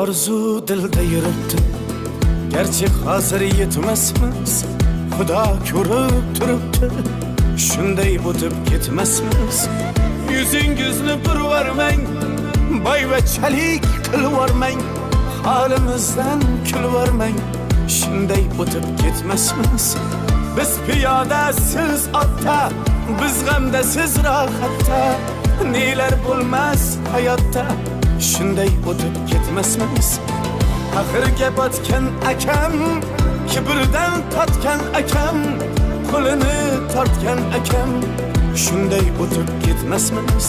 Orzu dilda yuribdi, gerçi hazır yetmesmiz. Xudo ko'rib turibdi, shunday o'tib ketmasmiz. Yuzingizni burvarmang, boyvachalik qilvormang, holimizdan kulvormang, shunday o'tib ketmasmiz. Biz piyoda, siz otda, biz g'amda, siz rohatda, nelar bo'lmas hayotda, shunday o'tib ketmasmiz. Axirga botgan akam, kibrdan totgan akam, qo'lini tortgan akam, shunday o'tib ketmasmiz.